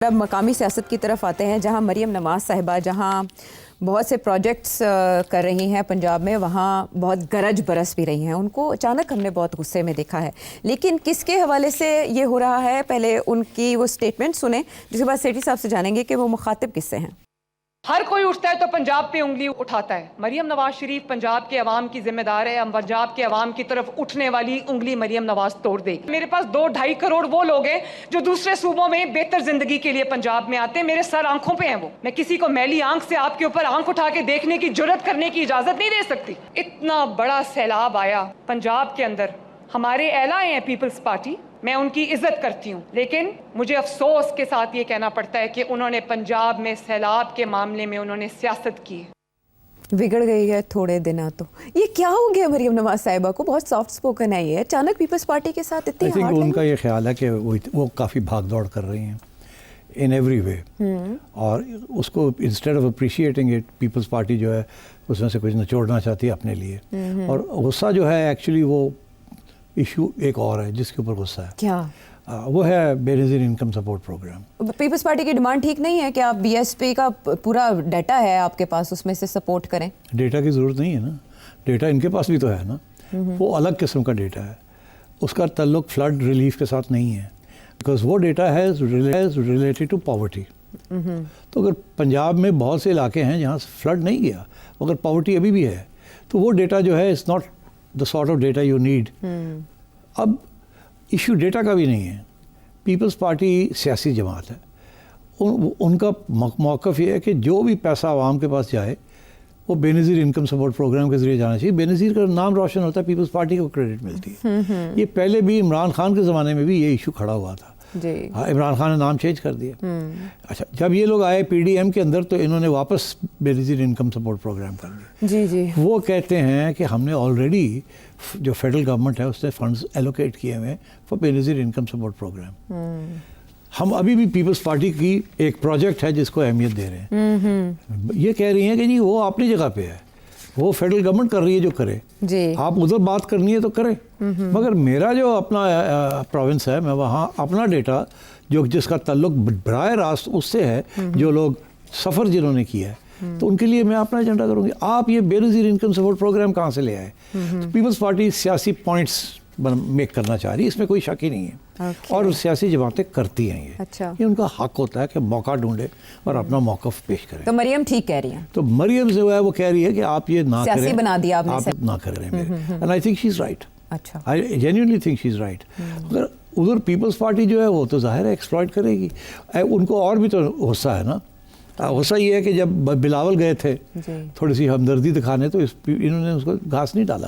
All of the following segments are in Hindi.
अब मकामी सियासत की तरफ आते हैं, जहां मरियम नवाज़ साहिबा जहां बहुत से प्रोजेक्ट्स कर रही हैं पंजाब में, वहां बहुत गरज बरस भी रही हैं। उनको अचानक हमने बहुत गुस्से में देखा है, लेकिन किसके हवाले से ये हो रहा है, पहले उनकी वो स्टेटमेंट सुने, जिसके बाद सेठी साहब से जानेंगे कि वो मुखातिब किससे हैं। हर कोई उठता है तो पंजाब पे उंगली उठाता है। मरियम नवाज शरीफ पंजाब के अवाम की जिम्मेदार है। हम पंजाब के अवाम की तरफ उठने वाली उंगली मरियम नवाज तोड़ देगी। मेरे पास 2-2.5 करोड़ वो लोग हैं जो दूसरे सूबों में बेहतर जिंदगी के लिए पंजाब में आते हैं। मेरे सर आंखों पे हैं वो। मैं किसी को मैली आंख से आपके ऊपर आंख उठा के देखने की जुर्रत करने की इजाजत नहीं दे सकती। इतना बड़ा सैलाब आया पंजाब के अंदर, हमारे एलाए हैं पीपल्स पार्टी, मैं उनकी इज्जत करती हूँ, लेकिन मुझे अफसोस के साथ ये कहना पड़ता है कि उन्होंने पंजाब में सैलाब के मामले में उन्होंने सियासत की। बिगड़ गई है थोड़े दिन तो ये क्या हो गया मरियम नवाज साहिबा को? बहुत सॉफ्ट स्पोकन है ये, अचानक पीपल्स पार्टी के साथ इतनी हार्ड। उनका ये ख्याल है कि वो काफ़ी भाग दौड़ कर रही हैं इन एवरी वे, और उसको instead of appreciating it, Peoples Party जो है उसमें से कुछ निचोड़ना चाहती है अपने लिए। और गुस्सा जो है एक्चुअली वो इशू एक और है जिसके ऊपर गुस्सा है। क्या? वो है Benazir income support programme. Peoples Party की डिमांड ठीक नहीं है कि आप बीएसपी का पूरा डाटा है आपके पास, उसमें से सपोर्ट करें? डेटा की ज़रूरत नहीं है ना, डेटा इनके पास भी तो है ना। वो अलग किस्म का डेटा है, उसका ताल्लुक फ्लड रिलीफ के साथ नहीं है, बिकॉज वो डेटा है रिलेटेड टू पॉवर्टी। तो अगर पंजाब में बहुत से इलाके हैं जहाँ फ्लड नहीं गया मगर पॉवर्टी अभी भी है, तो वो डेटा जो है it's not the sort of data you need. अब इशू डेटा का भी नहीं है। पीपल्स पार्टी सियासी जमात है, उनका मौक़िफ़ ये है कि जो भी पैसा आवाम के पास जाए वो बेनज़ीर इनकम सपोर्ट प्रोग्राम के ज़रिए जाना चाहिए। बेनज़ीर का नाम रोशन होता है, पीपल्स पार्टी को क्रेडिट मिलती है। ये पहले भी इमरान खान के ज़माने में भी ये इशू खड़ा हुआ था। हाँ, इमरान खान ने नाम चेंज कर दिया। अच्छा, जब ये लोग आए पीडीएम के अंदर तो इन्होंने वापस बेनज़ीर इनकम सपोर्ट प्रोग्राम कर दिया। जी जी। वो कहते हैं कि हमने ऑलरेडी जो फेडरल गवर्नमेंट है उसने फंड्स एलोकेट किए हुए for Benazir income support programme. हम अभी भी पीपल्स पार्टी की एक प्रोजेक्ट है जिसको अहमियत दे रहे हैं। ये कह रही हैं कि जी वो अपनी जगह पे है, वो फेडरल गवर्नमेंट कर रही है जो करे जी। आप उधर बात करनी है तो करें, मगर मेरा जो अपना प्रोविंस है, मैं वहाँ अपना डेटा जो जिसका ताल्लुक बराह रास्त उससे है, जो लोग सफ़र जिन्होंने किया है, तो उनके लिए मैं अपना एजेंडा करूँगी। आप ये बेनज़ीर इनकम सपोर्ट प्रोग्राम कहाँ से ले आए? तो पीपल्स पार्टी सियासी पॉइंट्स मेक करना चाह रही है, इसमें कोई शक ही नहीं है। और सियासी जमातें करती हैं ये। अच्छा। ये उनका हक होता है कि मौका ढूंढे और अपना मौक़िफ़ पेश करें। तो मरियम ठीक कह रही हैं। तो मरियम जो है वो कह रही है कि आप ये ना करें, बना दिया आपने, आप ना करें। And I think she is right. अच्छा, I genuinely think she is right. अगर उधर पीपल्स पार्टी जो है वो तो जाहिर है एक्सप्लॉइट करेगी। उनको और भी तो गुस्सा है ना। गुस्सा ये है कि जब बिलावल गए थे थोड़ी सी हमदर्दी दिखाने, तो इन्होंने उसको घास नहीं डाला,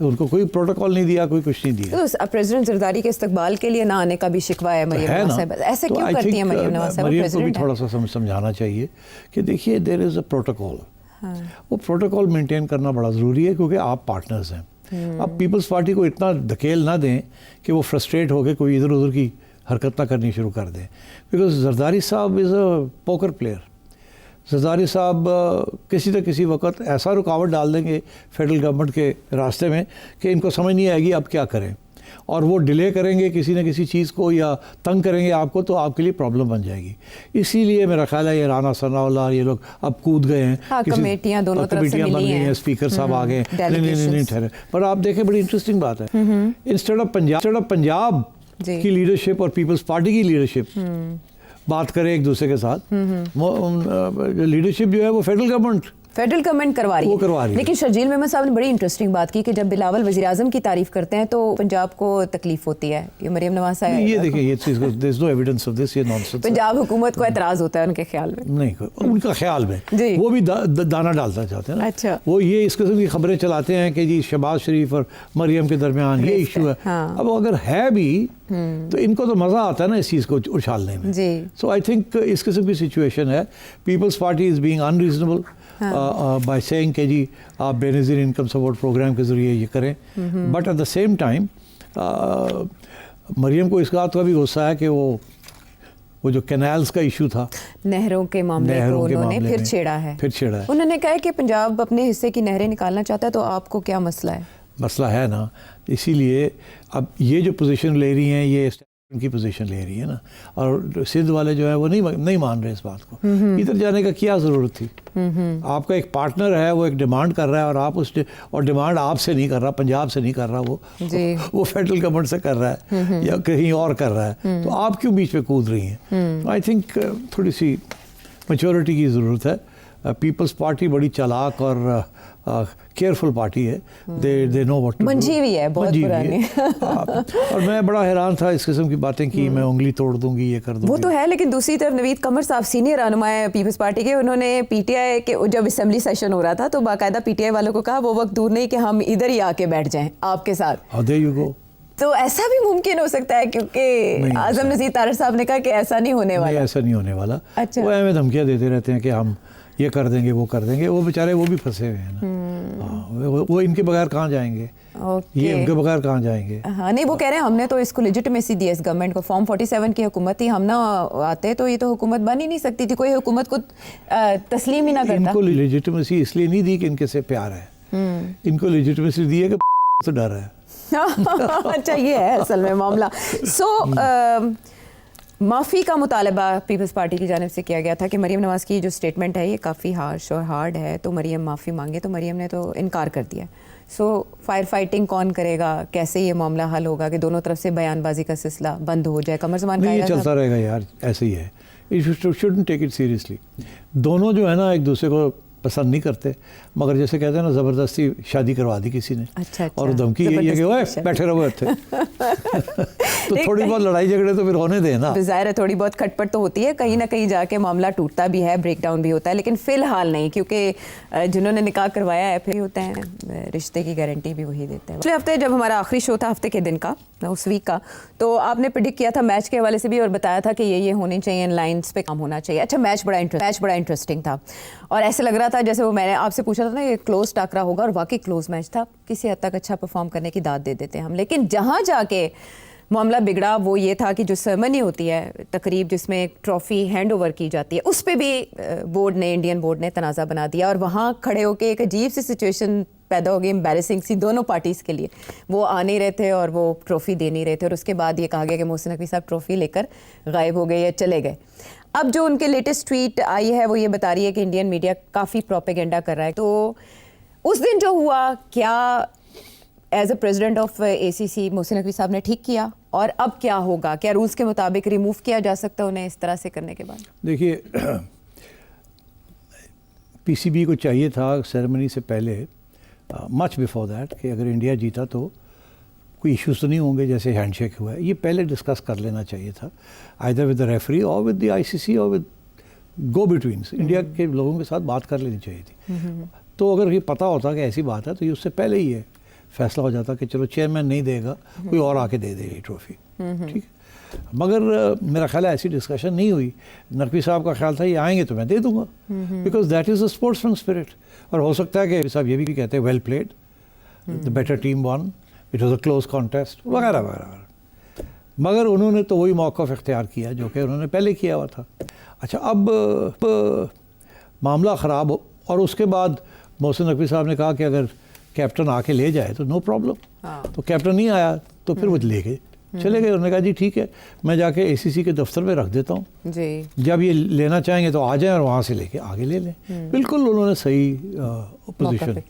उनको कोई प्रोटोकॉल नहीं दिया, कोई कुछ नहीं दिया। तो प्रेसिडेंट जरदारी के इस्तकबाल के लिए ना आने का भी शिकवा है मरियम नवाज साहिबा। ऐसे क्यों करती हैं मरियम नवाज साहिबा? मरियम को भी थोड़ा सा समझाना चाहिए कि देखिए देयर इज़ अ प्रोटोकॉल। वो प्रोटोकॉल मेंटेन करना बड़ा ज़रूरी है, क्योंकि आप पार्टनर्स हैं। अब पीपल्स पार्टी को इतना धकेल ना दें कि वो फ्रस्ट्रेट होकर कोई इधर उधर की हरकत ना करनी शुरू कर दें, बिकॉज जरदारी साहब is a poker player. Zardari साहब किसी न किसी वक्त ऐसा रुकावट डाल देंगे फेडरल गवर्नमेंट के रास्ते में कि इनको समझ नहीं आएगी अब क्या करें, और वो डिले करेंगे किसी न किसी चीज़ को या तंग करेंगे आपको, तो आपके लिए प्रॉब्लम बन जाएगी। इसीलिए मेरा ख्याल है ये राना सनाउल्लाह ये लोग अब कूद गए हैं। हाँ, कमेटियाँ दोनों तरफ से मिली हैं, स्पीकर साहब आ गए, नहीं ठहरे। पर आप देखें बड़ी इंटरेस्टिंग बात है, इंस्टेड ऑफ पंजाब की लीडरशिप और पीपल्स पार्टी की लीडरशिप बात करें एक दूसरे के साथ, लीडरशिप जो है वो फेडरल गवर्नमेंट करवा रही है। लेकिन शर्जील मेमन साहब ने बड़ी इंटरेस्टिंग बात की कि जब बिलावल वज़ीर आज़म की तारीफ करते हैं तो पंजाब को तकलीफ होती है। ये मरियम नवाज साहिबा, ये देखिए ये चीज़ there is no evidence of this, ये नॉनसेंस। पंजाब हुकूमत को एतराज़ होता है उनके ख्याल में? नहीं, उनका ख्याल में वो भी दाना डालना चाहते हैं ना। अच्छा। वो ये इस किस्म की खबरें चलाते हैं कि जी शहबाज शरीफ और मरियम के दरमियान ये इशू है। अब अगर है भी तो इनको तो मज़ा आता है ना इस चीज़ को उछालने में। सो आई थिंक इस किस्म की सिचुएशन है। Peoples Party is being unreasonable by saying कि जी आप बेनज़ीर इनकम सपोर्ट प्रोग्राम के ज़रिए ये करें, but at the same time Maryam को इस बात का भी गुस्सा है कि वो जो कैनाल्स का इशू था, नहरों के मामले को उन्होंने फिर छेड़ा है। उन्होंने कहा कि पंजाब अपने हिस्से की नहरें निकालना चाहता है, तो आपको क्या मसला है? मसला है ना, इसीलिए अब ये जो पोजीशन ले रही हैं ये उनकी पोजीशन ले रही है ना, और सिंध वाले जो है वो नहीं मान रहे इस बात को। इधर जाने का क्या ज़रूरत थी? आपका एक पार्टनर है, वो एक डिमांड कर रहा है, और आप और डिमांड आपसे नहीं कर रहा, पंजाब से नहीं कर रहा, वो फेडरल गवर्नमेंट से कर रहा है या कहीं और कर रहा है, तो आप क्यों बीच में कूद रही हैं? आई थिंक थोड़ी सी मैच्योरिटी की ज़रूरत है। पीपल्स पार्टी बड़ी चालाक और केयरफुल पार्टी है, they know what to do. Manjhi भी है, बहुत पुरानी। और मैं बड़ा हैरान था इस किस्म की बातें की, मैं उंगली तोड़ दूंगी, ये कर दूंगी। वो तो है, लेकिन दूसरी तरफ नवीद कमर साहब सीनियर रहनुमा है पीपल्स पार्टी के, उन्होंने पीटीआई के जब असेंबली सेशन हो रहा था तो बाकायदा पीटीआई वालों को कहा वो वक्त दूर नहीं कि हम इधर ही आके बैठ जाएं आपके साथ। There you go. तो ऐसा भी मुमकिन हो सकता है, क्योंकि आजम नज़ीर तारड़ साहब ने कहा कि ऐसा नहीं होने वाला। ऐसा नहीं होने वाला। अच्छा। वो हमें धमकियाँ देते रहते हैं कि हम ये कर देंगे, वो कर देंगे। वो बेचारे वो भी फंसे हुए हैं ना, वो इनके बगैर कहाँ जाएंगे? ये इनके बगैर कहाँ जाएंगे? हाँ, नहीं, वो कह रहे हैं हमने तो इसको लेजिटिमेसी दी है इस गवर्नमेंट को। फॉर्म 47 की हुकूमत थी, हम ना आते तो ये तो हुकूमत बन ही नहीं सकती थी, कोई हुकूमत को तस्लीम ही ना करता। इनको लेजिटिमेसी इसलिए नहीं दी कि इनके से प्यार है, इनको लेजिटिमेसी दी है कि तो डर है। अच्छा, ये है असल में मामला। माफ़ी का मुतालबा पीपल्स पार्टी की जानिब से किया गया था कि मरीम नवाज़ की जो स्टेटमेंट है ये काफ़ी हार्श और हार्ड है, तो मरीम माफ़ी मांगे, तो मरीम ने तो इनकार कर दिया। फायर फाइटिंग कौन करेगा? कैसे ये मामला हल होगा कि दोनों तरफ से बयानबाजी का सिलसिला बंद हो जाए? कमर ज़मान नहीं, ये चलता रहेगा यार, ऐसे ही है। You shouldn't take it seriously. दोनों जो है ना एक दूसरे को पसंद नहीं करते, मगर जैसे कहते हैं ना, ज़बरदस्ती शादी करवा दी किसी ने। अच्छा। और धमकी यही है कि ओए बैठे रहो थे। तो थोड़ी बहुत लड़ाई झगड़े तो फिर होने दें ना। ज़ाहिर है थोड़ी बहुत खटपट तो होती है, कहीं ना कहीं जाके मामला टूटता भी है, ब्रेक डाउन भी होता है, लेकिन फ़िलहाल नहीं, क्योंकि जिन्होंने निकाह करवाया है फिर होते हैं, रिश्ते की गारंटी भी वही देते हैं। पिछले हफ्ते जब हमारा आखिरी शो था हफ्ते के दिन का, उस वीक का, तो आपने प्रेडिक्ट किया था मैच के हवाले से भी और बताया था कि ये होनी चाहिए, इन लाइन्स पे काम होना चाहिए। अच्छा, मैच बड़ा इंटरेस्टिंग था और ऐसे लग रहा था जैसे वो मैंने आपसे पूछा था ना, ये क्लोज टाकरा होगा, और वाकई क्लोज मैच था। किसी हद तक अच्छा परफॉर्म करने की दाद दे देते हम, लेकिन जहाँ जाके मामला बिगड़ा वो ये था कि जो सेरेमनी होती है, तकरीब जिसमें ट्रॉफ़ी हैंड ओवर की जाती है, उस पर भी इंडियन बोर्ड ने तनाज़ा बना दिया, और वहाँ खड़े होकर एक अजीब सी सिचुएशन पैदा हो गई, एम्बैरेसिंग सी दोनों पार्टीज़ के लिए। वो आ नहीं रहे थे और वो ट्रॉफ़ी दे नहीं रहे थे, और उसके बाद ये कहा गया कि मोहसिन नकवी साहब ट्रॉफ़ी लेकर गायब हो गए या चले गए। अब जो उनके लेटेस्ट ट्वीट आई है वो ये बता रही है कि इंडियन मीडिया काफ़ी प्रोपेगेंडा कर रहा है। तो उस दिन जो हुआ, क्या as a president of ACC Mohsin Naqvi साहब ने ठीक किया, और अब क्या होगा? क्या रूल्स के मुताबिक रिमूव किया जा सकता है उन्हें इस तरह से करने के बाद? देखिए, PCB को चाहिए था सेरेमनी से पहले, मच बिफोर दैट, कि अगर इंडिया जीता तो कोई इश्यूज तो नहीं होंगे जैसे हैंडशेक हुआ है, ये पहले डिस्कस कर लेना चाहिए था, आइदर विद द रेफरी और विद द ICC और विद गो बिटवीन्स। इंडिया के लोगों के साथ बात कर लेनी चाहिए थी। तो अगर ये पता होता कि ऐसी बात है तो ये उससे पहले ही है फैसला हो जाता कि चलो चेयरमैन नहीं देगा, कोई और आके दे दे ये ट्रॉफी, ठीक है। मगर मेरा ख्याल है ऐसी डिस्कशन नहीं हुई। नकवी साहब का ख्याल था ये आएंगे तो मैं दे दूंगा, because that is a sportsman spirit. और हो सकता है कि साहब ये भी कहते हैं well played, the better team one, it was a close contest वगैरह वगैरह। मगर उन्होंने तो वही मौक़िफ़ इख्तियार किया जो कि उन्होंने पहले किया हुआ था। अच्छा, अब मामला ख़राब हो, और उसके बाद मोहसिन नकवी साहब ने कहा कि अगर कैप्टन आके ले जाए तो नो प्रॉब्लम। तो कैप्टन नहीं आया तो फिर वो ले गए, चले गए। उन्होंने कहा जी ठीक है, मैं जाके ACC के दफ्तर में रख देता हूँ, जब ये लेना चाहेंगे तो आ जाएं और वहाँ से लेके आगे ले लें। बिल्कुल उन्होंने सही पोजीशन,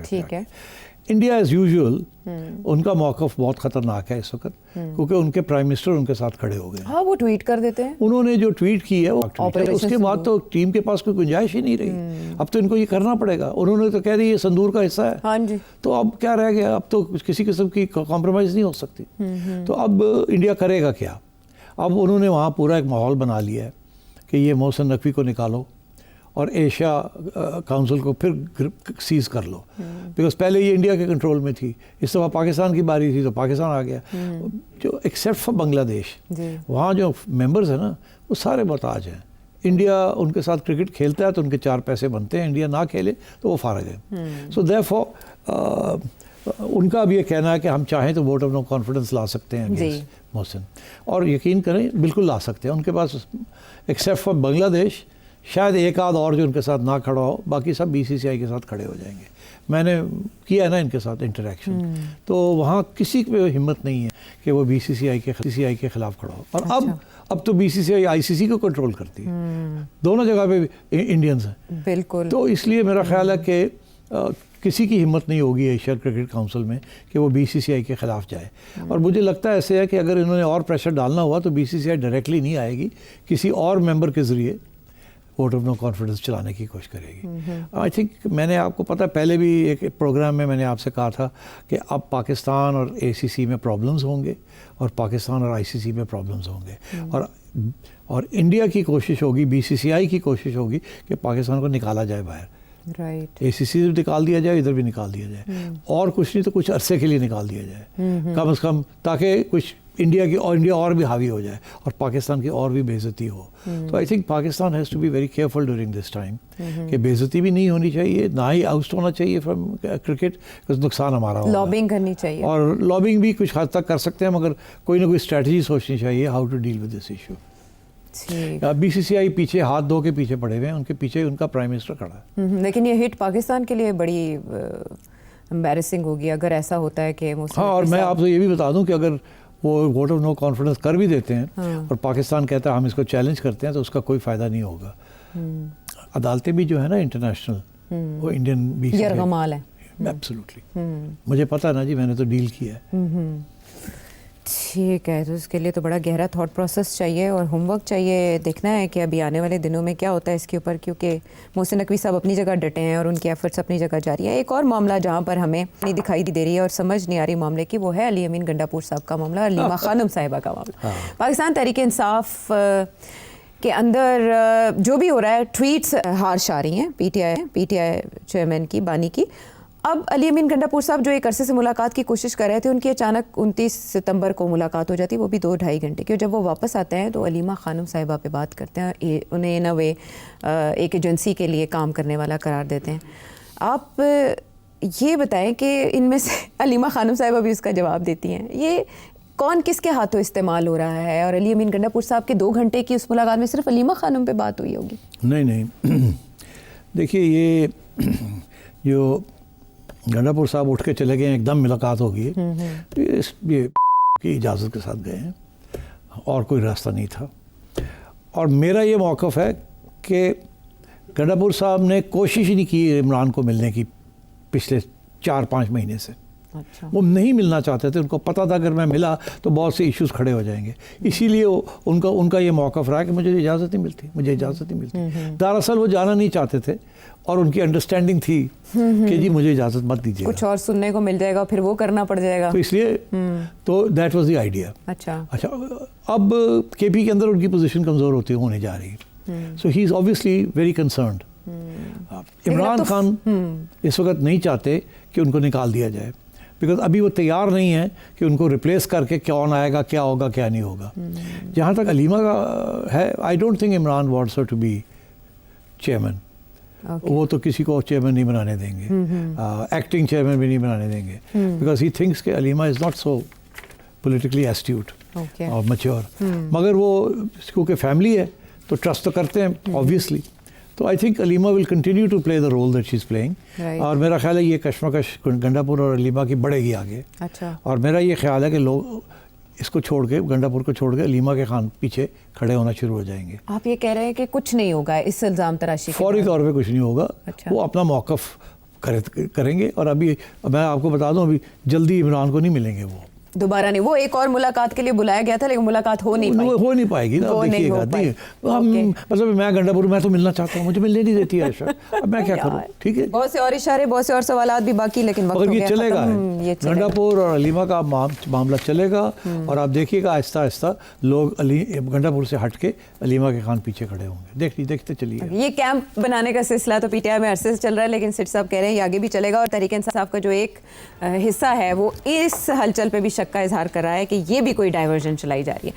ठीक है। इंडिया एज यूजुअल उनका मौक़िफ़ बहुत ख़तरनाक है इस वक्त, क्योंकि उनके प्राइम मिनिस्टर उनके साथ खड़े हो गए। हाँ, वो ट्वीट कर देते हैं। उन्होंने जो ट्वीट की है वो उसके बाद तो टीम के पास कोई गुंजाइश ही नहीं रही। अब तो इनको ये करना पड़ेगा। उन्होंने तो कह दी ये संदूर का हिस्सा है। हाँ जी। तो अब क्या रह गया? अब तो किसी किस्म की कॉम्प्रोमाइज़ नहीं हो सकती। तो अब इंडिया करेगा क्या? अब उन्होंने वहाँ पूरा एक माहौल बना लिया है कि ये मोहसिन नकवी को निकालो और एशिया काउंसिल को फिर सीज़ कर लो, बिकॉज पहले ये इंडिया के कंट्रोल में थी, इस दफ़ा पाकिस्तान की बारी थी तो पाकिस्तान आ गया। जो एक्सेप्ट फॉर बांग्लादेश, वहाँ जो मेंबर्स हैं ना वो सारे मोहताज हैं। इंडिया उनके साथ क्रिकेट खेलता है तो उनके 4 पैसे बनते हैं, इंडिया ना खेले तो वो फारग है। सो देयरफॉर उनका भी ये कहना है कि हम चाहें तो वोट ऑफ नो कॉन्फिडेंस ला सकते हैं अगेंस्ट मोहसिन, और यकीन करें बिल्कुल ला सकते हैं। उनके पास एक्सेप्ट फॉर बांग्लादेश शायद एक आध और जो उनके साथ ना खड़ा हो, बाकी सब BCCI के साथ खड़े हो जाएंगे। मैंने किया है ना इनके साथ इंटरेक्शन, तो वहाँ किसी पे हिम्मत नहीं है कि वो बीसीसीआई के खिलाफ खड़ा हो। और अब तो बीसीसीआई आईसीसी को कंट्रोल करती है, दोनों जगह पे इंडियंस हैं। बिल्कुल। तो इसलिए मेरा ख्याल है कि किसी की हिम्मत नहीं होगी एशिया क्रिकेट काउंसिल में कि वो बीसीसीआई के खिलाफ जाए। और मुझे लगता है ऐसे है कि अगर इन्होंने और प्रेशर डालना हुआ तो बीसीसीआई डायरेक्टली नहीं आएगी, किसी और मेंबर के ज़रिए वोट ऑफ नो कॉन्फिडेंस चलाने की कोशिश करेगी। आई थिंक मैंने आपको पता पहले भी एक प्रोग्राम में मैंने आपसे कहा था कि अब पाकिस्तान और एसीसी में प्रॉब्लम्स होंगे और पाकिस्तान और आईसीसी में प्रॉब्लम्स होंगे, और इंडिया की कोशिश होगी, बीसीसीआई की कोशिश होगी कि पाकिस्तान को निकाला जाए बाहर। राइट। एसीसी से निकाल दिया जाए, इधर भी निकाल दिया जाए, और कुछ नहीं तो कुछ अरसे के लिए निकाल दिया जाए कम से कम, ताकि कुछ इंडिया और भी हावी हो जाए और पाकिस्तान की और भी बेइज्जती हो। तो I think Pakistan has to be very careful during this time कि बेइज्जती भी नहीं होनी चाहिए, ना ही आउट होना चाहिए फ्रॉम क्रिकेट, बिकॉज नुकसान हमारा होगा। लॉबिंग करनी चाहिए, और लॉबिंग भी कुछ हद तक कर सकते हैं, मगर कोई ना कोई स्ट्रेटजी सोचनी चाहिए how to deal with this issue. BCCI पीछे हाथ धो के पीछे पड़े हुए हैं, उनके पीछे उनका प्राइम मिनिस्टर खड़ा है। लेकिन ये हिट पाकिस्तान के लिए बड़ी एम्बैरेसिंग होगी अगर ऐसा होता है कि हाँ, और मैं आपसे ये भी बता दूं कि अगर वो वोट ऑफ नो कॉन्फिडेंस कर भी देते हैं और पाकिस्तान कहता है हम इसको चैलेंज करते हैं, तो उसका कोई फ़ायदा नहीं होगा। अदालतें भी जो है ना इंटरनेशनल, वो इंडियन भी यरगमाल है। एब्सोल्युटली, मुझे पता है ना जी, मैंने तो डील किया है। ठीक है, तो इसके लिए तो बड़ा गहरा थॉट प्रोसेस चाहिए और होमवर्क चाहिए। देखना है कि अभी आने वाले दिनों में क्या होता है इसके ऊपर, क्योंकि मोहसिन नकवी साहब अपनी जगह डटे हैं और उनकी एफर्ट्स अपनी जगह जारी है। एक और मामला जहाँ पर हमें नहीं दिखाई दे रही है और समझ नहीं आ रही मामले की, वो है अली अमीन गंडापुर साहब का मामला, अलीमा खानम साहिबा का मामला। पाकिस्तान तहरीक इंसाफ के अंदर जो भी हो रहा है, ट्वीट्स हार्श आ रही हैं पीटीआई चेयरमैन की, बानी की। अब अली अमीन गंडापुर साहब जो एक अरसे से मुलाकात की कोशिश कर रहे थे, उनकी अचानक 29 सितंबर को मुलाकात हो जाती है, वो भी 2-2.5 घंटे की। और जब वो वापस आते हैं तो अलीमा खानम साहिबा पे बात करते हैं, उन्हें इन अ वे एक एजेंसी के लिए काम करने वाला करार देते हैं। आप ये बताएं कि इनमें से अलीमा खानम साहिबा भी उसका जवाब देती हैं, ये कौन किसके हाथों इस्तेमाल हो रहा है? और अली अमीन गंडापुर साहब के 2 घंटे की उस मुलाकात में सिर्फ अलीमा खानम पे बात हुई होगी? नहीं देखिए, ये जो गंडापुर साहब उठ के चले गए, एकदम मुलाकात हो गई, ये की इजाज़त के साथ गए हैं और कोई रास्ता नहीं था। और मेरा ये मौक़िफ़ है कि गंडापुर साहब ने कोशिश ही नहीं की इमरान को मिलने की पिछले 4-5 महीने से। अच्छा। वो नहीं मिलना चाहते थे, उनको पता था अगर मैं मिला तो बहुत से इश्यूज खड़े हो जाएंगे, इसीलिए उनका ये मौक़िफ़ रहा कि मुझे इजाज़त नहीं मिलती। दरअसल वो जाना नहीं चाहते थे और उनकी अंडरस्टैंडिंग थी कि जी मुझे इजाज़त मत दीजिए, कुछ और सुनने को मिल जाएगा, फिर वो करना पड़ जाएगा, तो इसलिए तो दैट वाज द आइडिया। अच्छा, अब केपी के अंदर उनकी पोजीशन कमज़ोर होने जा रही है, so he is obviously very concerned. Imran Khan इस वक्त नहीं चाहते कि उनको निकाल दिया जाए, बिकॉज अभी वो तैयार नहीं है कि उनको रिप्लेस करके कौन आएगा, क्या होगा, क्या नहीं होगा। जहाँ तक अलीमा का है, I don't think Imran wants her to be chairman. वो तो किसी को चेयरमैन नहीं बनाने देंगे, एक्टिंग चेयरमैन भी नहीं बनाने देंगे, बिकॉज ही थिंक्स कि Aleema is not so politically astute और मैच्योर। मगर वो क्योंकि फैमिली है तो ट्रस्ट तो करते हैं ऑब्वियसली। तो I think Aleema will continue to play the role that she is playing. और मेरा ख्याल है ये कश्मकश गंडापुर और अलीमा की बढ़ेगी आगे। अच्छा। और मेरा ये ख्याल है कि लोग इसको छोड़ के, गंडापुर को छोड़ के अलीमा के खान पीछे खड़े होना शुरू हो जाएंगे। आप ये कह रहे हैं कि कुछ नहीं होगा इस इल्ज़ाम तराशी के फौरी तौर पे कुछ नहीं होगा। अच्छा। वो अपना मौक़िफ़ करेंगे। और अभी मैं आपको बता दूं, अभी जल्दी इमरान को नहीं मिलेंगे, वो दोबारा नहीं। वो एक और मुलाकात के लिए बुलाया गया था, लेकिन मुलाकात हो नहीं पाएगी ना। देखिएगा, मतलब मैं गंडापुर में तो मिलना चाहता हूँ, मुझे मिलने नहीं देती है आयशा, अब मैं क्या करूँ? ठीक है, बहुत से और इशारे, बहुत से और सवालात भी बाकी, लेकिन वक्त हो ये गया चलेगा, गंडापुर और अलीमा का मामला चलेगा। और आप देखिएगा आहिस्ता आहिस्ता लोग गंडापुर से हट के अलीमा के खान पीछे खड़े होंगे। देखते चलिए। ये कैंप बनाने का सिलसिला तो पीटीआई में अरसे से चल रहा है, लेकिन सिट साहब कह रहे हैं ये आगे भी चलेगा। और तहरीक इंसाफ का जो एक हिस्सा है वो इस हलचल पे भी शक का इजहार कर रहा है कि ये भी कोई डाइवर्जन चलाई जा रही है।